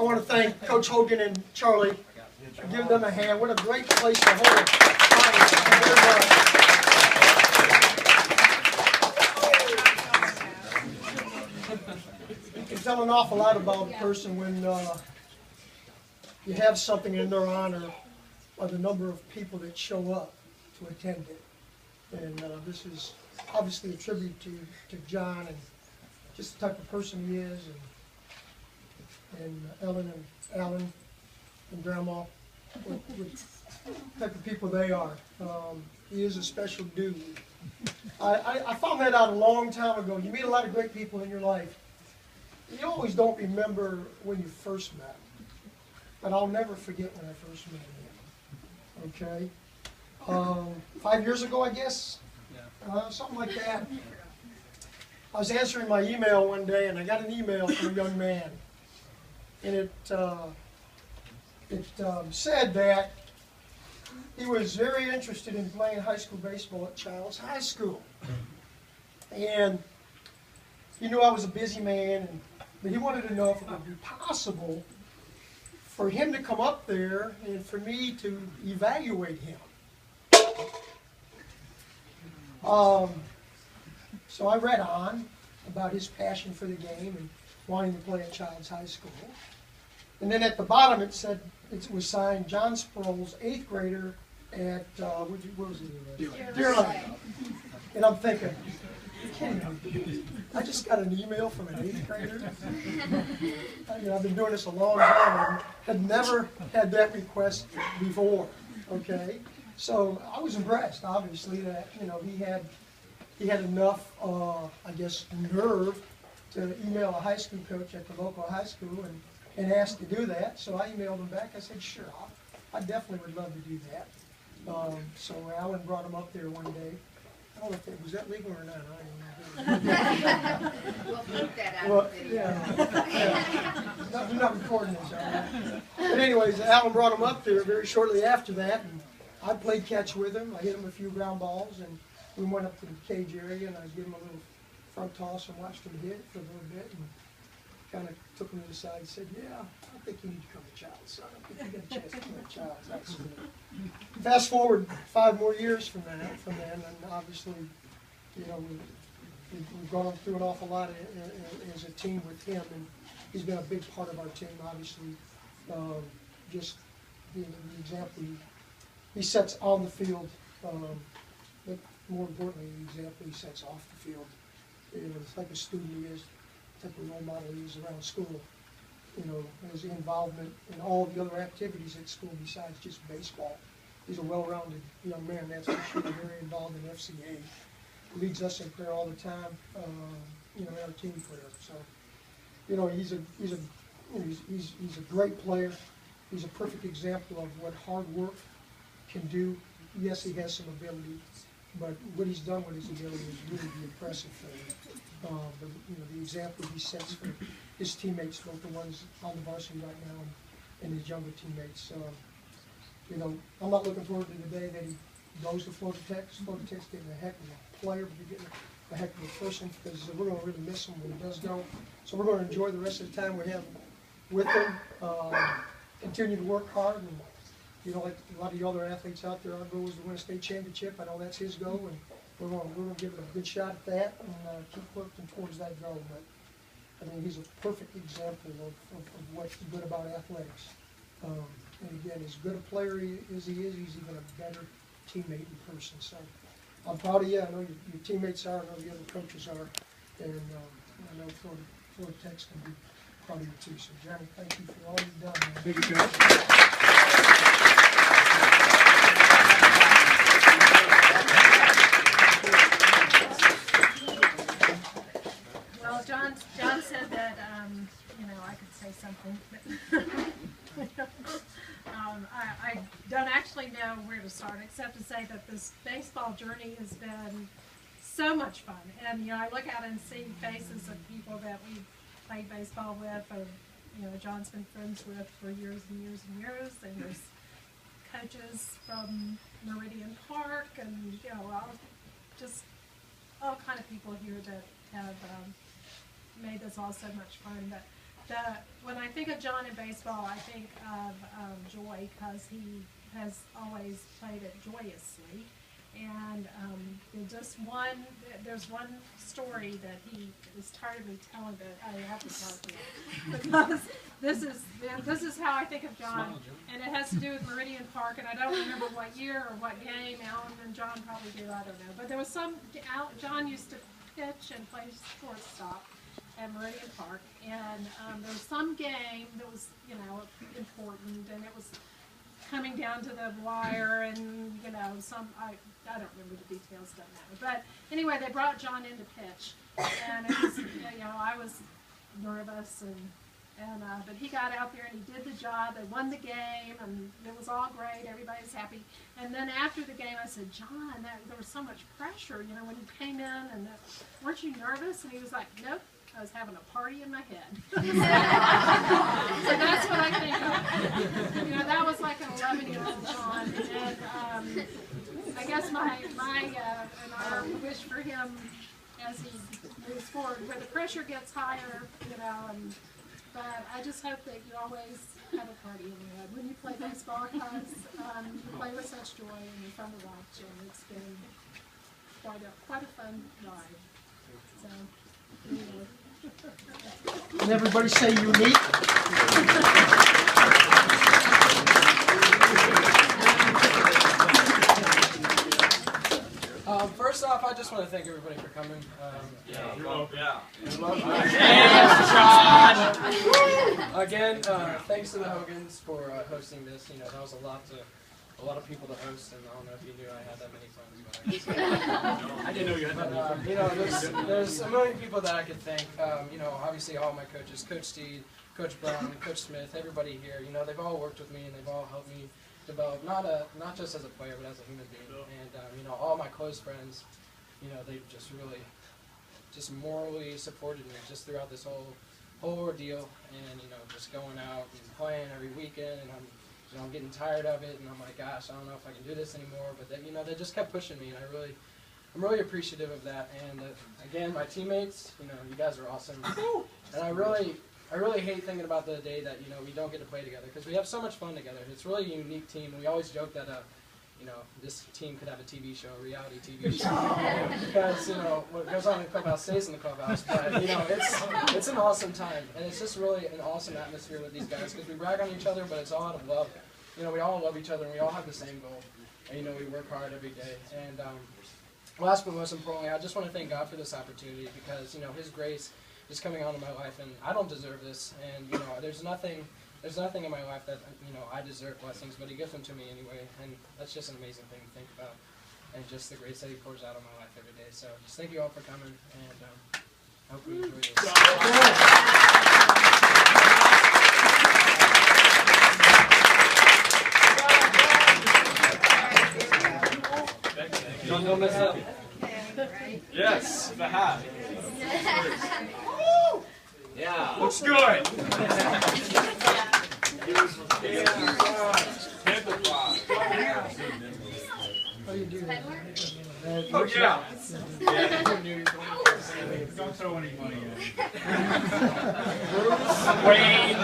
want to thank Coach Hogan and Charlie for giving them a hand. What a great place to hold it. You can tell an awful lot about a person when you have something in their honor or the number of people that show up to attend it. And this is obviously a tribute to John and just the type of person he is, and Ellen and Alan and Grandma, what type of people they are. He is a special dude. I found that out a long time ago. You meet a lot of great people in your life. You always don't remember when you first met, but I'll never forget when I first met him. Okay? 5 years ago, I guess? Something like that. I was answering my email one day, and I got an email from a young man. And it said that he was very interested in playing high school baseball at Chiles High School. And he knew I was a busy man, but he wanted to know if it would be possible for him to come up there and for me to evaluate him. So I read on about his passion for the game and wanting to play at Chiles High School. And then at the bottom it said it was signed John Sprowls, 8th grader at, what was it? Deer Lake. And I'm thinking, I just got an email from an 8th grader. I've been doing this a long time and had never had that request before. Okay? So I was impressed, obviously, that he had enough, I guess, nerve to email a high school coach at the local high school and ask to do that. So I emailed him back. I said, sure, I definitely would love to do that. So Alan brought him up there one day. I don't know if was that legal or not. I don't know. We'll put that out. Well, yeah. We're not recording this, all right? But anyways, Alan brought him up there very shortly after that, and I played catch with him. I hit him a few ground balls, and we went up to the cage area, and I was giving him a little front toss and watched him hit for a little bit, and kind of took him to the side and said, yeah, I think you need to come to Chiles, son. I think you get a chance to come to Chiles. That's good. Fast forward 5 more years from then, and obviously, we've gone through an awful lot as a team with him, and he's been a big part of our team, obviously. Just the example he sets on the field, but more importantly, the example he sets off the field. The type of student he is, the type of role model he is around school. His involvement in all the other activities at school besides just baseball. He's a well-rounded young man, that's for sure. Very involved in FCA. Leads us in prayer all the time. Our team prayer. So, he's a great player. He's a perfect example of what hard work can do. Yes, he has some ability, but what he's done with his ability is really impressive for him. The example he sets for his teammates, both the ones on the varsity right now and his younger teammates. I'm not looking forward to the day that he goes to Florida Tech. Florida Tech's getting a heck of a player, but he's getting a heck of a person, because we're going to really miss him when he does go. So we're going to enjoy the rest of the time we have with him. Continue to work hard, and like a lot of the other athletes out there, our goal is to win a state championship. I know that's his goal, and we're going to give it a good shot at that and keep working towards that goal. But he's a perfect example of what's good about athletics. And again, as good a player as he is, he's even a better teammate in person. So I'm proud of you. I know your teammates are. I know the other coaches are. And I know Florida Tech's going to be proud of you too. So Johnny, thank you for all you've done, man. Thank you, Coach. Well, John said that I could say something, but I don't actually know where to start except to say that this baseball journey has been so much fun. And I look out and see faces of people that we played baseball with, or John's been friends with for years and years and years. And there's coaches from Meridian Park, and just all kind of people here that have made this all so much fun. But when I think of John in baseball, I think of joy, because he has always played it joyously. And there's one story that he is tired of me telling, but I have to tell it because this is how I think of John, and it has to do with Meridian Park, and I don't remember what year or what game. Alan and John probably do, I don't know. But there was John used to pitch and play shortstop at Meridian Park, and there was some game that was, important, and it was coming down to the wire, and I don't remember the details, doesn't matter. But anyway, they brought John in to pitch, and it was, I was nervous, but he got out there and he did the job. They won the game, and it was all great. Everybody was happy. And then after the game, I said, John, there was so much pressure, when you came in, and weren't you nervous? And he was like, nope. I was having a party in my head. So that's what I think of. That was like an 11-year-old John. And I guess my and our wish for him as he moves forward, where the pressure gets higher, but I just hope that you always have a party in your head when you play baseball, because you play with such joy and you're fun to watch, and it's been quite a fun ride. So, anyway. And everybody say unique. First off, I just want to thank everybody for coming. Again, thanks to the Hogans for hosting this. That was a lot of people to host, and I don't know if you knew I had that many friends, but I didn't know you had that many. There's a million people that I could thank. Obviously all my coaches, Coach Steed, Coach Brown, Coach Smith, everybody here. They've all worked with me, and they've all helped me develop, not just as a player, but as a human being. And all my close friends, they've just really morally supported me just throughout this whole ordeal, and just going out and playing every weekend, and I'm getting tired of it, and I'm like, gosh, I don't know if I can do this anymore. But then, they just kept pushing me, and I'm really appreciative of that. And again, my teammates, you guys are awesome. And I really hate thinking about the day that we don't get to play together, because we have so much fun together. It's really a unique team. We always joke that this team could have a TV show, a reality TV show, because what goes on in the clubhouse stays in the clubhouse. But it's an awesome time, and it's just really an awesome atmosphere with these guys, because we brag on each other, but it's all out of love. We all love each other, and we all have the same goal, and we work hard every day. And last but most importantly, I just want to thank God for this opportunity, because His grace is coming onto my life, and I don't deserve this. And there's nothing in my life that I deserve blessings, but He gives them to me anyway, and that's just an amazing thing to think about, and just the grace that He pours out on my life every day. So just thank you all for coming, and I hope you enjoy this. Don't mess up. Yes, the hat. Yeah. Looks good. Oh, yeah. Don't throw any money in. Wayne.